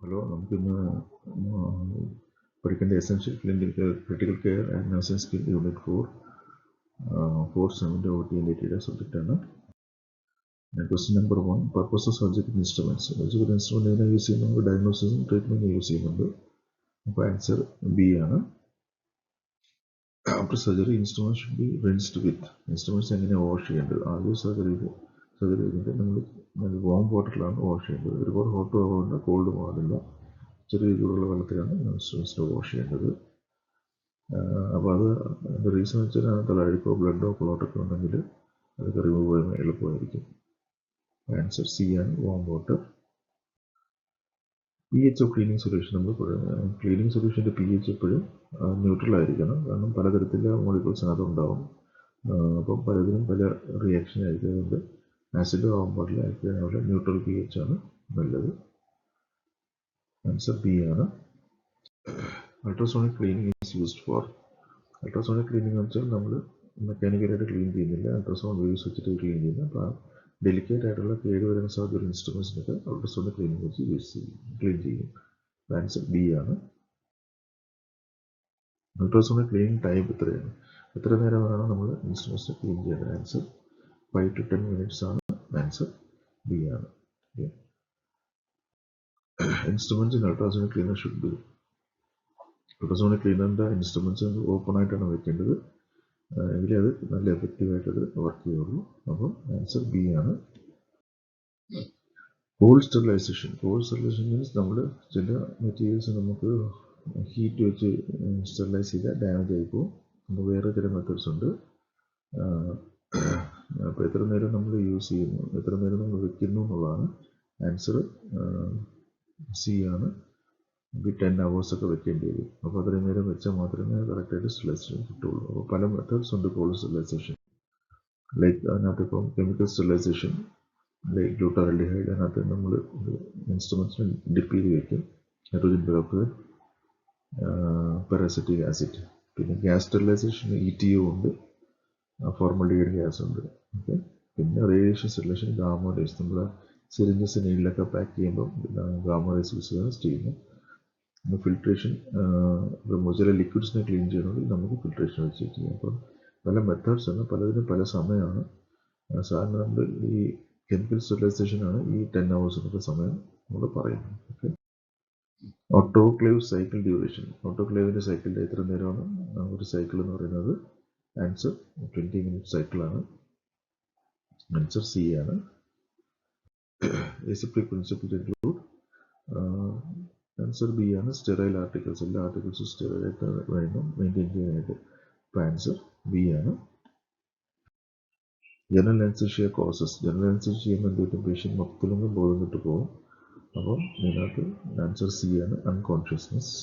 Hello, നമുക്കിന്ന് പഠിക്കേണ്ട essential critical care and nursing skill unit 4 OT&AT സബ്ജക്റ്റാണ്. Question number 1, purpose of surgical instruments. Surgical instrument ഏതിനാണ് use ചെയ്യുന്നത്? ഡയഗ്നോസിസും ട്രീറ്റ്മെൻറ്റും യൂസ് ചെയ്യുന്നുണ്ട്. അപ്പോൾ ആൻസർ ബി ആണ്. After surgery instrument should be rinsed with. Instruments എങ്ങനെയാണ് വാഷ് ചെയ്യേണ്ടത്? ആദ്യം സർജറി കഴിഞ്ഞിട്ട് നമ്മൾ വാം വാട്ടറിലാണ് വാഷ് ചെയ്യേണ്ടത്. ഒരുപാട് ഹോട്ട് ആവാണ്ട് കോൾഡ് പാടില്ല. ചെറിയ ചൂടുള്ള വെള്ളത്തിലാണ് ഇൻസ്ട്രുമെൻറ്റ്സ് വാഷ് ചെയ്യേണ്ടത്. അപ്പോൾ അതിൻ്റെ റീസൺ വെച്ചാൽ അതിനകത്ത് അഴുക്കോ ബ്ലഡോ ക്ലോട്ടൊക്കെ ഉണ്ടെങ്കിൽ അതൊക്കെ റിമൂവ് ചെയ്യാൻ എളുപ്പമായിരിക്കും. ആൻസർ സി ആണ്, warm water. pH of cleaning solution. നമ്മൾ ക്ലീനിങ് സൊല്യൂഷൻ്റെ pH എപ്പോഴും ന്യൂട്രൽ ആയിരിക്കണം. കാരണം പലതരത്തിലുള്ള മോളിക്യൂൾസ് അതിനകത്ത് ഉണ്ടാവും. അപ്പം പലതിനും പല റിയാക്ഷൻ ആയിരിക്കും. അതുകൊണ്ട് ആസിഡ് ആവാൻ പാടില്ല. ആൽക്കലൈൻ ന്യൂട്രൽ pH ആണ് നല്ലത്. ആൻസർ ബി ആണ്. Ultrasonic cleaning is used for. Ultrasonic cleaning എന്ന് വെച്ചാൽ നമ്മൾ മെക്കാനിക്കലായിട്ട് ക്ലീൻ ചെയ്യുന്നില്ല, അൾട്രാസൗണ്ട് വേവ്സ് വെച്ചിട്ട് ക്ലീൻ ചെയ്യുന്നത്. അപ്പോൾ ആ ഡെലിക്കേറ്റ് ആയിട്ടുള്ള കേടുവരുന്ന സാധ്യതയുള്ള ഇൻസ്ട്രുമെൻസിനൊക്കെ അൾട്രാസോണിക് ക്ലീനിങ് വെച്ച് ക്ലീൻ ചെയ്യും. ആൻസർ ബി ആണ്. അൾട്രാസോണിക് ക്ലീനിങ് ടൈം എത്രയാണ്? എത്ര നേരം വേണം നമ്മൾ ഇൻസ്ട്രുമെൻസിനെ ക്ലീൻ ചെയ്യേണ്ടത്? ആൻസർ 5 to 10 minutes ആണ്. ആൻസർ ബി ആണ്. Instruments in ultrasonic cleaner should be. Ultrasonic ക്ലീനറിൻ്റെ ഇൻസ്ട്രുമെൻറ്റ്സ് ഓപ്പൺ ആയിട്ടാണ് വെക്കേണ്ടത്. എങ്കിലേ അത് നല്ല എഫക്റ്റീവായിട്ട് അത് വർക്ക് ചെയ്യുള്ളൂ. അപ്പോൾ ആൻസർ ബി ആണ്. Cold sterilisation. Cold sterilisation means നമ്മൾ ചില മെറ്റീരിയൽസ് നമുക്ക് ഹീറ്റ് വെച്ച് സ്റ്റെറിലൈസ് ചെയ്താൽ ഡാമേജ് ആയിപ്പോവും. അപ്പോൾ വേറെ ചില മെത്തേഡ്സ് ഉണ്ട്. അപ്പോൾ എത്ര നേരം നമ്മൾ യൂസ് ചെയ്യുന്നു, എത്ര നേരം നമ്മൾ വെക്കുന്നു എന്നുള്ളതാണ്. ആൻസർ സി ആണ്. 10 hours ഒക്കെ വെക്കേണ്ടി വരും. അപ്പോൾ അത്രയും നേരം വെച്ചാൽ മാത്രമേ കറക്റ്റായിട്ട് സ്റ്റെറിലൈസേഷൻ കിട്ടുള്ളൂ. അപ്പോൾ പല മെത്തേഡ്സ് ഉണ്ട് കോൾഡ് സ്റ്റെറിലൈസേഷൻ. ലൈക്ക് അതിനകത്ത് ഇപ്പം കെമിക്കൽ സ്റ്റെറിലൈസേഷൻ, ലൈക്ക് ഗ്ലൂട്ടാൽഡിഹൈഡ്, അതിനകത്ത് നമ്മൾ ഇൻസ്ട്രുമെൻറ്റ്സിന് ഡിപ്പ് ചെയ്ത് വയ്ക്കും. Hydrogen peroxide, parasitic acid. പിന്നെ ഗ്യാസ് സ്റ്റെറിലൈസേഷൻ ETO ഉണ്ട്, ഫോർമൽഡിഹൈഡ് ഗ്യാസ് ഉണ്ട്. ഓക്കെ. പിന്നെ റേഡിയേഷൻ സ്റ്റെറിലൈസേഷൻ ഗാമ റേസ്. നമ്മൾ സിറിഞ്ചസ് നെയിലൊക്കെ പാക്ക് ചെയ്യുമ്പോൾ ഗാമ റേസ് യൂസ് ചെയ്യുന്നത്. ഫിൽട്രേഷൻ, ചില ലിക്വിഡ്സിനെ ക്ലീൻ ചെയ്യണമെങ്കിൽ നമുക്ക് ഫിൽട്രേഷൻ വെച്ച് ചെയ്യാം. അപ്പം പല മെത്തേഡ്സ് ആണ്, പലതിനും പല സമയമാണ്. സാധാരണ നമ്മൾ ഈ കെമിക്കൽ സ്റ്റെറിലൈസേഷനാണ് ഈ 10 hours എന്നൊക്കെ സമയം നമ്മൾ പറയുന്നത്. ഓക്കെ. Autoclave cycle duration. ഓട്ടോക്ലേവിൻ്റെ സൈക്കിളിൻ്റെ എത്ര നേരമാണ് ഒരു സൈക്കിൾ എന്ന് പറയുന്നത്? ആൻസർ 20 minute സൈക്കിളാണ്. ആൻസർ സി ആണ്. Aseptic principle include. Answer B ആണ്. Sterile articles. എല്ലാ ആർട്ടിക്കിൾസും സ്റ്റെറൈലായിട്ട് വേണം മെയിൻറ്റെയിൻ ചെയ്യാനായിട്ട്. അപ്പോൾ ആൻസർ ബി ആണ്. General anaesthesia causes. General anaesthesia ചെയ്യുമ്പോൾ എന്തെങ്കിലും പേഷ്യൻ്റ് മൊത്തത്തിലൊന്നും ബോധം കിട്ടു പോകും. അപ്പം ഇതിനകത്ത് ആൻസർ സി ആണ്, അൺകോൺഷ്യസ്നെസ്.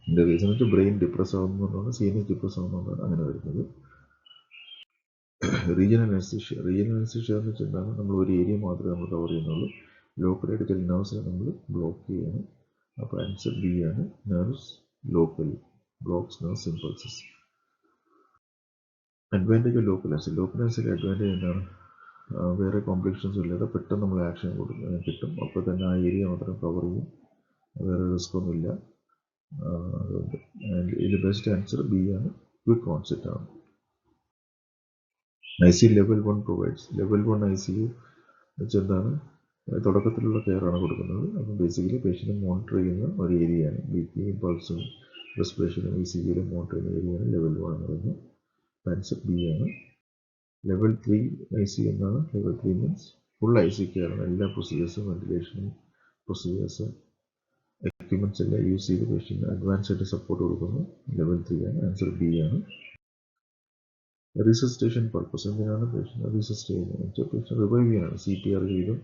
ഇതിൻ്റെ റീസൺ വെച്ചാൽ ബ്രെയിൻ ഡിപ്രസ് ആവുന്നതുകൊണ്ടാണ്, CNS ഡിപ്രസ് ആവുന്നതുകൊണ്ടാണ് അങ്ങനെ വരുന്നത്. Regional anaesthesia. റീജിയണൽ അനസ്തീഷ്യ എന്ന് വെച്ചാൽ എന്താണ്? നമ്മൾ ഒരു ഏരിയ മാത്രമേ നമ്മൾ കവർ ചെയ്യുന്നുള്ളൂ. ലോക്കലായിട്ട് ചില നെർവ്സിനെ നമ്മൾ ബ്ലോക്ക് ചെയ്യണം. അപ്പോൾ ആൻസർ ബി ആണ്, nerves locally blocks nerves impulses. Advantage of local anaesthesia. Local അനസ്തീഷ്യയുടെ അഡ്വാൻറ്റേജ് എന്താണ്? വേറെ കോംപ്ലിക്കേഷൻസ് ഇല്ലാതെ പെട്ടെന്ന് നമ്മൾ ആക്ഷൻ കിട്ടും. അപ്പോൾ തന്നെ ആ ഏരിയ മാത്രം കവർ ചെയ്യും, വേറെ റിസ്ക് ഒന്നുമില്ല. അതുകൊണ്ട് ഇതിൽ ബെസ്റ്റ് ആൻസർ ബി ആണ്, ക്വിക്ക് കോൺസെപ്റ്റ് ആണ്. ICU level 1 provides. Level 1 ICU വെച്ചെന്താണ്? തുടക്കത്തിലുള്ള കെയർ ആണ് കൊടുക്കുന്നത്. അപ്പോൾ ബേസിക്കലി പേഷ്യൻറ്റ് മോണിറ്റർ ചെയ്യുന്ന ഒരു ഏരിയയാണ്. BP, പൾസും റെസ്പിറേഷനും ECG മോണിറ്റർ ചെയ്യുന്ന ഏരിയയാണ് ലെവൽ 1 എന്ന് പറയുന്നത്. ആൻസർ ബി ആണ്. ലെവൽ 3 ICU എന്നാണ്. Level 3 means full ICU care ആണ്. എല്ലാ പ്രൊസീജിയേഴ്സും, വെന്റിലേഷനും പ്രൊസീജിയേഴ്സ്, എക്യുപ്മെൻറ്റ്സ് എല്ലാം യൂസ് ചെയ്ത് പേഷ്യൻറ്റ് അഡ്വാൻസ് ആയിട്ട് സപ്പോർട്ട് കൊടുക്കുന്നു. ലെവൽ 3 ആണ്. ആൻസർ ബി ആണ്. Resuscitation purpose. എന്തിനാണ് പേഷ്യൻ്റ് റിസസ്റ്റ് ചെയ്യുന്നത്? പേഷ്യൻ്റ് റിവൈവ് ചെയ്യാനാണ്. CPR ചെയ്തും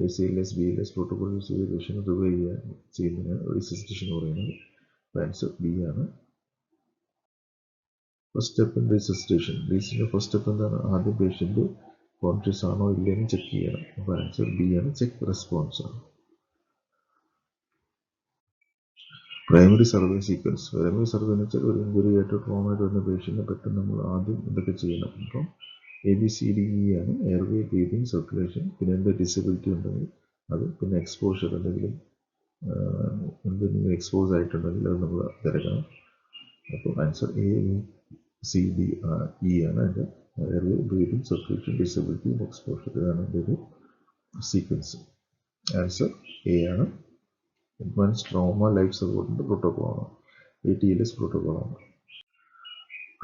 ACLS, BLS പ്രോട്ടോകോൾ യൂസ് ചെയ്ത് പേഷ്യൻ്റ് റിവൈവ് ചെയ്യുന്നതിനാണ് റിസസിറ്റേഷൻ എന്ന് പറയുന്നത്. ആൻസർ ബി ആണ്. First step in resuscitation. റീസിൻ്റെ ഫസ്റ്റ് സ്റ്റെപ്പ് എന്താണ്? ആദ്യം പേഷ്യൻ്റ് കോൺഷ്യസ് ആണോ ഇല്ലയെന്ന് ചെക്ക് ചെയ്യണം. അപ്പോൾ ആൻസർ ബി ആണ്, ചെക്ക് റെസ്പോൺസ് ആണ്. Primary survey sequence. Primary survey എന്ന് വെച്ചാൽ ഒരു ഇഞ്ചുറി ആയിട്ട് ട്രോമ ആയിട്ട് വരുന്ന പേഷ്യൻറ്റിനെ പെട്ടെന്ന് നമ്മൾ ആദ്യം ഇതൊക്കെ ചെയ്യണം. അപ്പം ABCDE ആണ്. Airway, breathing, circulation. പിന്നെ എന്ത് ഡിസബിലിറ്റി ഉണ്ടെങ്കിൽ അത്, പിന്നെ എക്സ്പോഷർ എന്തെങ്കിലും എന്തെങ്കിലും എക്സ്പോസ് ആയിട്ടുണ്ടെങ്കിൽ അത് നമ്മൾ തിരക്കണം. അപ്പോൾ answer A, B, C, D, E ആണ് അതിൻ്റെ airway, breathing, circulation, disability, exposure. ഇതാണ് എൻ്റെ ഒരു സീക്വൻസ്. ആൻസർ എ ആണ്. അഡ്വാൻസ് ട്രോമ ലൈഫ് സപ്പോർട്ടിൻ്റെ പ്രോട്ടോക്കോളാണ്, ATLS പ്രോട്ടോക്കോളാണ്.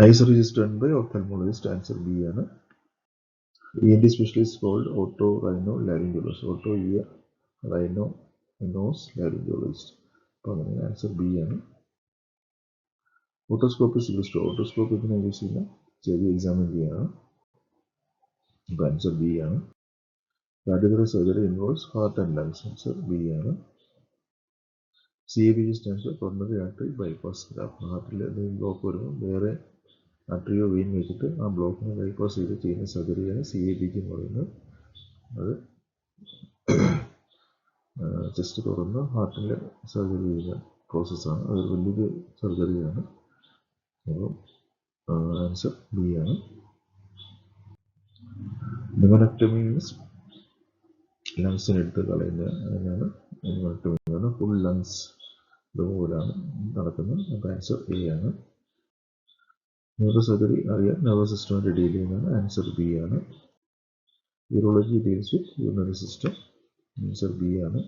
Eyes registered by ophthalmologist. Answer B ആണ്. ENT specialist called otorhinolaryngologist. Oto ear, rhino nose, laryngologist. അപ്പോൾ അങ്ങനെ ആൻസർ ബി ആണ്. ഓട്ടോസ്കോപ്പ് സിലിസ്റ്റോ. ഓട്ടോസ്കോപ്പ് ഇതിനെ യൂസ് ചെയ്യുന്ന ചെവി എക്സാമിൻ ചെയ്യാനാണ്. അപ്പോൾ ആൻസർ ബി ആണ്. Cardiology surgery involves heart and lungs. Answer B ആണ്. CABG stands for coronary artery bypass graft. ഹാർട്ടിൽ എന്തെങ്കിലും ബ്ലോക്ക് വരുമ്പോൾ വേറെ ആർട്ടറിയോ വെയിൻ വെച്ചിട്ട് ആ ബ്ലോക്കിനെ ബൈപ്പാസ് ചെയ്ത് ചെയ്യുന്ന സർജറിയാണ് CABG എന്ന് പറയുന്നത്. അത് ചെസ്റ്റ് തുറന്ന് ഹാർട്ടിൻ്റെ സർജറി ചെയ്യുന്ന പ്രോസസ്സാണ്. അതൊരു വലിയൊരു സർജറിയാണ്. അപ്പോൾ ആൻസർ ബി ആണ്. ന്യൂമനക്ടമി മീൻസ് ലങ്സിനെടുത്ത് കളയുന്ന അതിനാണ് ന്യൂമനക്ടമി. ഫുൾ ലങ്സ് ഇതുപോലാണ് നടക്കുന്നത്. അപ്പോൾ ആൻസർ എ ആണ്. ന്യൂറോ സർജറി അറിയാൻ നെർവസ് സിസ്റ്റമായിട്ട് ഡീൽ ചെയ്യുന്നതാണ്. ആൻസർ ബി ആണ്. Urology deals with urinary system. Answer B ആണ്.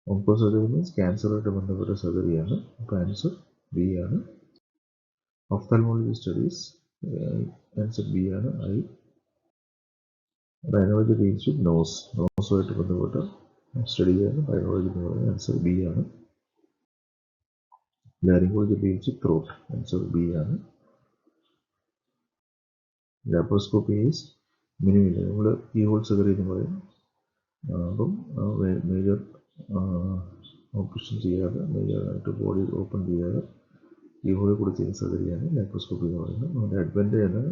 ഓങ്കോ സർജറി മീൻസ് ക്യാൻസറുമായിട്ട് ബന്ധപ്പെട്ട സർജറിയാണ്. അപ്പോൾ ആൻസർ ബി ആണ്. Ophthalmology studies. ആൻസർ ബി ആണ്. Eye. Rhinology deals with nose. നോസുമായിട്ട് ബന്ധപ്പെട്ട സ്റ്റഡിയാണ് റൈനോളജി എന്ന് പറയുന്നത്. ആൻസർ ബി ആണ്. Laryngology deals with throat. Answer B ആണ്. Laparoscopy is minimal. നമ്മൾ കീ ഹോൾ സർജറി എന്ന് പറയും. അപ്പം മേജർ ഓപ്പറേഷൻ ചെയ്യാതെ, മേജറായിട്ട് ബോഡി ഓപ്പൺ ചെയ്യാതെ കീ ഹോളിൽ കൂടി ചെയ്യുന്ന സർജറിയാണ് ലാപ്രോസ്കോപ്പി എന്ന് പറയുന്നത്. അതിൻ്റെ അഡ്വാൻറ്റേജ് ആണ്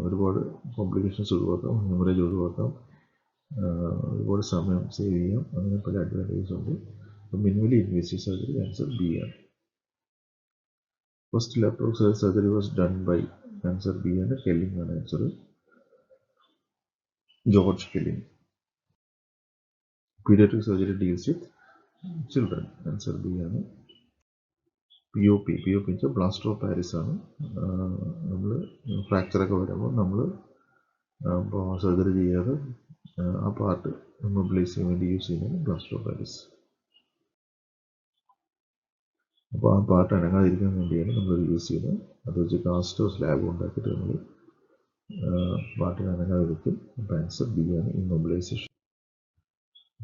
ഒരുപാട് കോംപ്ലിക്കേഷൻസ് ഒഴിവാക്കാം, ഹെമറേജ് ഒഴിവാക്കാം, ഒരുപാട് സമയം സേവ് ചെയ്യാം. അങ്ങനെ പല അഡ്വാൻറ്റേജസ് ഉണ്ട്. അപ്പോൾ minimally invasive surgery. Answer B ആണ്. First laparoscopy surgery was done by. Answer B ആണ്. കെല്ലിംഗ് ആണ് answer. George Kelling. Paediatric surgery deals with children. Answer B ആണ്. POP വെച്ചാൽ പ്ലാസ്റ്റർ ഓഫ് പാരീസ് ആണ്. നമ്മൾ ഫ്രാക്ചറൊക്കെ വരുമ്പോൾ നമ്മൾ സർജറി ചെയ്യാതെ ആ പാർട്ട് മൊബിലൈസ് ചെയ്യാൻ വേണ്ടി യൂസ് ചെയ്യുന്നത് പ്ലാസ്റ്റർ ഓഫ് പാരീസ്. അപ്പോൾ ആ പാർട്ട് അനങ്ങാതിരിക്കാൻ വേണ്ടിയാണ് നമ്മൾ യൂസ് ചെയ്യുന്നത്. അത് വെച്ച് കാസ്റ്റോ സ്ലാബ് ഉണ്ടാക്കിയിട്ട് നമ്മൾ പാർട്ടിന് അനങ്ങാതിരിക്കും. അപ്പോൾ ആൻസർ ബി ആണ്, ഇമ്മൊബിലൈസേഷൻ.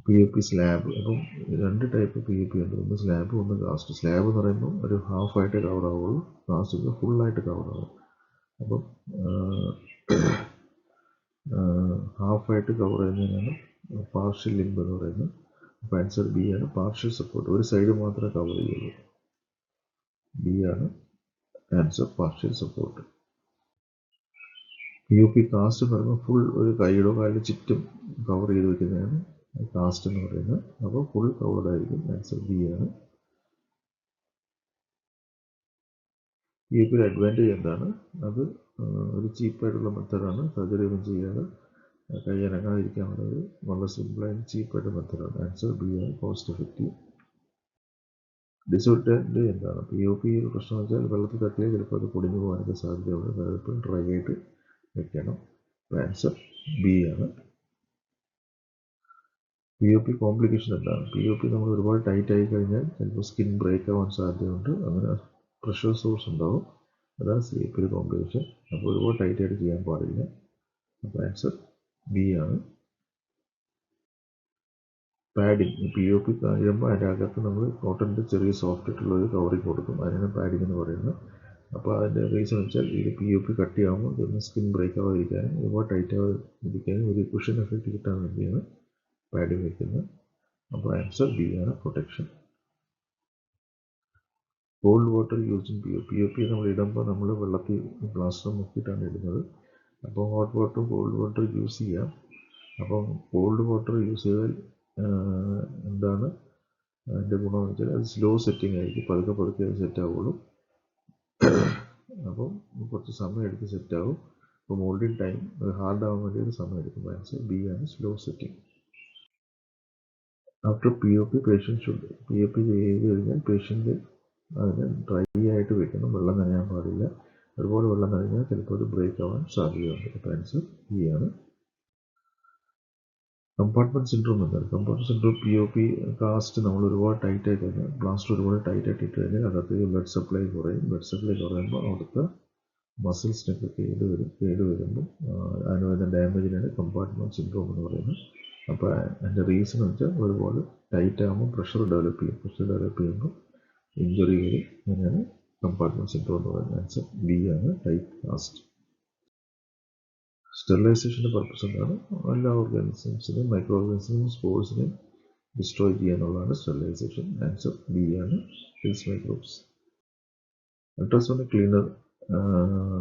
POP slab. അപ്പം രണ്ട് ടൈപ്പ് POP ഉണ്ട്. ഒന്ന് സ്ലാബ്, ഒന്ന് കാസ്റ്റ്. സ്ലാബ് എന്ന് പറയുമ്പോൾ ഒരു ഹാഫായിട്ട് കവർ ആവുള്ളൂ, കാസ്റ്റ് ഫുള്ളായിട്ട് കവർ ആവും. അപ്പം ഹാഫായിട്ട് കവർ ചെയ്യുന്നതിനാണ് പാർഷ്യൽ ലിംബ് എന്ന് പറയുന്നത്. അപ്പോൾ ആൻസർ ബി ആണ്, പാർഷ്യൽ സപ്പോർട്ട്. ഒരു സൈഡ് മാത്രമേ കവർ ചെയ്യുള്ളൂ. ബി ആണ് answer, partial support. POP cast എന്ന് പറയുമ്പോൾ ഫുൾ ഒരു കൈയുടെ കാലിൽ ചുറ്റും കവർ ചെയ്ത് വെക്കുന്നതാണ് കാസ്റ്റ് എന്ന് പറയുന്നത്. അപ്പോൾ ഫുൾ കവേർഡ് ആയിരിക്കും. ആൻസർ ബി ആണ്. POPയുടെ അഡ്വാൻറ്റേജ് എന്താണ്? അത് ഒരു ചീപ്പായിട്ടുള്ള മെത്തേഡാണ്. സർജറി ഒന്നും ചെയ്യാതെ കൈ അനങ്ങാതിരിക്കാനുള്ളത് വളരെ സിമ്പിളായ ചീപ്പായിട്ട് മെത്തേഡാണ്. ആൻസർ ബി ആണ്, കോസ്റ്റ് എഫക്റ്റീവ്. ഡിസോർഡൻറ്റ് എന്താണ്? POP ഒരു പ്രശ്നം വെച്ചാൽ വെള്ളത്തിൽ തട്ടിയാൽ ചിലപ്പോൾ അത് പൊടിഞ്ഞു പോകാനൊക്കെ സാധ്യതയുണ്ട്. അതെപ്പോഴും ഡ്രൈ ആയിട്ട് വെക്കണം. ആൻസർ ബി ആണ്. POP കോംപ്ലിക്കേഷൻ എന്താണ്? POP നമ്മൾ ഒരുപാട് ടൈറ്റ് ആയി കഴിഞ്ഞാൽ ചിലപ്പോൾ സ്കിൻ ബ്രേക്ക് ആവാൻ സാധ്യതയുണ്ട്. അങ്ങനെ പ്രഷർ സോഴ്സ് ഉണ്ടാവും. അതാണ് COP കോംപ്ലിക്കേഷൻ. അപ്പോൾ ഒരുപാട് ടൈറ്റ് ആയിട്ട് ചെയ്യാൻ പാടില്ല. അപ്പോൾ ആൻസർ ബി ആണ്. പാഡിങ്. POP കഴിയുമ്പോൾ അതിൻ്റെ അകത്ത് നമ്മൾ കോട്ടൻ്റെ ചെറിയ സോഫ്റ്റ് ആയിട്ടുള്ള ഒരു കവറിങ് കൊടുക്കും. അതിനാണ് പാഡിങ് എന്ന് പറയുന്നത്. അപ്പോൾ അതിൻ്റെ റീസൺ വെച്ചാൽ ഇത് POP കട്ടിയാകുമ്പോൾ ഇതൊന്ന് സ്കിൻ ബ്രേക്ക് ആവാതിരിക്കാനും ഒരുപാട് ടൈറ്റ് ആവാതിരിക്കാനും ഒരു കുഷൻ എഫക്റ്റ് കിട്ടാൻ വേണ്ടിയാണ് പാഡിങ് വയ്ക്കുന്നത്. അപ്പോൾ ആൻസർ ബി ആണ്, protection. Called water use in POP നമ്മൾ ഇടുമ്പോൾ നമ്മൾ വെള്ളത്തിൽ പ്ലാസ്റ്റർ മുക്കിയിട്ടാണ് ഇടുന്നത്. അപ്പോൾ ഹോട്ട് വാട്ടറും കോൾഡ് വാട്ടർ യൂസ് ചെയ്യാം. അപ്പം കോൾഡ് വാട്ടർ യൂസ് ചെയ്താൽ എന്താണ് അതിൻ്റെ ഗുണമെന്ന് വെച്ചാൽ അത് സ്ലോ സെറ്റിംഗ് ആയിരിക്കും. പതുക്കെ പതുക്കെ അത് സെറ്റ് ആവുള്ളൂ. അപ്പം കുറച്ച് സമയം എടുത്ത് സെറ്റ് ആവും. അപ്പോൾ മോൾഡിങ് ടൈം ഹാർഡ് ആവാൻ വേണ്ടി ഒരു സമയം എടുക്കും. ആൻസർ ബി ആണ്, slow setting. After POP patient should POP ചെയ്ത് കഴിഞ്ഞാൽ പേഷ്യൻ്റ് അതിന് ഡ്രൈ ആയിട്ട് വെക്കണം, വെള്ളം നനയാൻ പാടില്ല. അതുപോലെ വെള്ളം നനഞ്ഞാൽ ചിലപ്പോൾ അത് ബ്രേക്ക് ആവാൻ സാധ്യതയുണ്ട്. അപ്പോൾ ആൻസർ ബി ആണ്. കമ്പാർട്ട്മെൻറ്റ് സിൻഡ്രോം എന്താണ്? കമ്പാർട്ട്മെൻറ്റ് സിൻഡ്രോം POP കാസ്റ്റ് നമ്മൾ ഒരുപാട് ടൈറ്റ് ആയി കഴിഞ്ഞാൽ, പ്ലാസ്റ്റർ ഒരുപാട് ടൈറ്റ് ആയിട്ട് ഇട്ട് കഴിഞ്ഞാൽ അകത്തേക്ക് ബ്ലഡ് സപ്ലൈ കുറയും. ബ്ലഡ് സപ്ലൈ കുറയുമ്പോൾ അവിടുത്തെ മസിൽസിനൊക്കെ കേട് വരുമ്പോൾ അതിന് വരുന്ന ഡാമേജിനാണ് കമ്പാർട്ട്മെൻറ്റ് സിൻഡ്രോം എന്ന് പറയുന്നത്. അപ്പോൾ അതിൻ്റെ റീസൺ എന്ന് വെച്ചാൽ ഒരുപാട് ടൈറ്റ് ആകുമ്പോൾ പ്രഷർ ഡെവലപ്പ് ചെയ്യുമ്പോൾ ഇഞ്ചുറി വരും. അങ്ങനെയാണ് കമ്പാർട്ട്മെൻറ്റ് സിൻഡ്രോം എന്ന് പറയുന്നത്. ആൻസർ ബി ആണ്, ടൈറ്റ് കാസ്റ്റ്. സ്റ്റെറിലൈസേഷൻ്റെ പർപ്പസ് എന്താണ്? എല്ലാ ഓർഗാനിസംസിനെയും മൈക്രോ ഓർഗാനിസംസിനെയും സ്പോർട്സിനെയും ഡിസ്ട്രോയ് ചെയ്യുക എന്നുള്ളതാണ് സ്റ്റെറിലൈസേഷൻ. ആൻസർ ബി ആണ്, കിൽസ് മൈക്രോബ്സ്. അൾട്രാസോണിക് ക്ലീനർ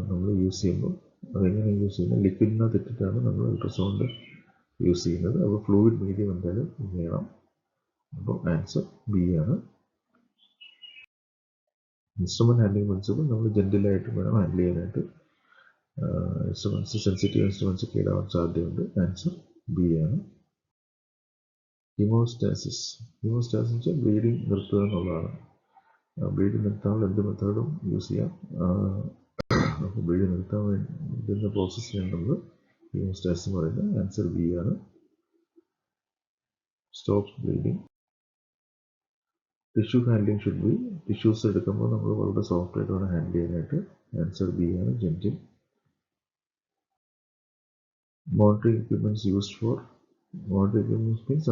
നമ്മൾ യൂസ് ചെയ്യുമ്പോൾ അതെങ്ങനെ യൂസ് ചെയ്യുന്നത്? ലിക്വിഡിനകത്ത് ഇട്ടിട്ടാണ് നമ്മൾ അൾട്രാസൗണ്ട് യൂസ് ചെയ്യുന്നത്. അപ്പോൾ ഫ്ലൂയിഡ് മീഡിയം എന്തായാലും വേണം. അപ്പോൾ ആൻസർ ബി ആണ്. ഇൻസ്ട്രുമെൻറ്റ് ഹാൻഡ്ലിംഗ് പ്രിൻസിപ്പിൾ നമ്മൾ ജെൻറ്റിലായിട്ട് വേണം ഹാൻഡിൽ ചെയ്യാനായിട്ട്. ഇൻസ്ട്രുമെൻറ്റ്സ്, സെൻസിറ്റീവ് ഇൻസ്ട്രുമെൻറ്റ്സ് ഒക്കെ ഇടാൻ സാധ്യതയുണ്ട്. ആൻസർ ബി ആണ്. ഹീമോസ്റ്റാസിസ് വെച്ചാൽ ബ്ലീഡിങ് നിർത്തുക എന്നുള്ളതാണ്. ബ്ലീഡിങ് നിർത്താനുള്ള എന്ത് മെത്തേഡും യൂസ് ചെയ്യാം. അപ്പോൾ ബ്ലീഡിങ് നിർത്താൻ വേണ്ടുന്ന പ്രോസസ്സിനാണ് നമ്മൾ ഹീമോസ്റ്റാസിസ് എന്ന് പറയുന്നത്. ആൻസർ ബി ആണ്, stop bleeding. Tissue handling should be, tissues എടുക്കുമ്പോൾ നമ്മൾ വളരെ സോഫ്റ്റ് ആയിട്ട് വേണം ഹാൻഡിൽ ചെയ്യാനായിട്ട്. ആൻസർ ബി ആണ്, gentle. Monitoring equipments used for, monitoring equipments means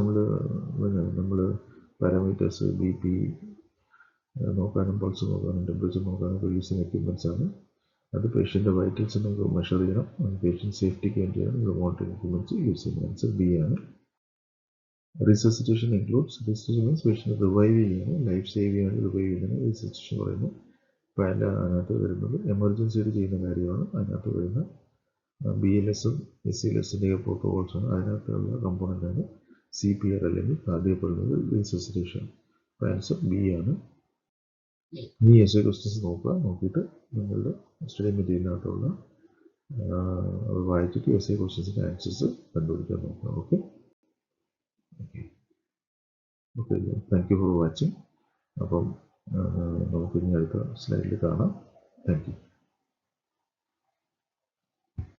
നമ്മൾ പാരാമീറ്റേഴ്സ്, BP നോക്കാനും പൾസ് നോക്കാനും ടെമ്പറേച്ചർ നോക്കാനൊക്കെ യൂസ് ചെയ്യുന്ന എക്യുപ്മെൻറ്റ്സ് ആണ്. അത് പേഷ്യൻ്റെ വൈറ്റൽസ് നമുക്ക് മെഷർ ചെയ്യണം. പേഷ്യൻ്റ് സേഫ്റ്റിക്ക് വേണ്ടിയാണ് നമ്മൾ മോണിറ്ററിംഗ് എക്യുപ്മെൻറ്റ്സ് യൂസ് ചെയ്യുന്നത്. ആൻസർ ബി ആണ്. Resuscitation includes, resuscitation means patient revive ചെയ്യാണ്, ലൈഫ് സേവ് ചെയ്യാൻ റിവൈവ് ചെയ്യുന്നതിന് റിസസിറ്റേഷൻ പറയുന്നു. അപ്പോൾ അതിനകത്ത് വരുന്നത് എമർജൻസിയായിട്ട് ചെയ്യുന്ന കാര്യമാണ്. അതിനകത്ത് വരുന്ന BLS-ഉം SLS-ൻ്റെ പ്രോട്ടോകോൾസാണ്. അതിനകത്തുള്ള കമ്പോണൻ്റാണ് CPR അല്ലെങ്കിൽ അറിയപ്പെടുന്നത് റിസസിറ്റേഷൻ. അപ്പോൾ ആൻസർ ബി ആണ്. ഈ essay ക്വസ്റ്റ്യൻസ് നോക്കിയിട്ട് നിങ്ങളുടെ സ്റ്റഡി മെറ്റീരിയലിനകത്തുള്ള വായിച്ചിട്ട് essay ക്വസ്റ്റ്യൻസിൻ്റെ ആൻസേഴ്സ് കണ്ടുപിടിക്കാൻ നോക്കുക. Okay, thank you for watching. അപ്പം നമുക്കിനി അടുത്ത സ്ലൈഡിൽ കാണാം. Thank you.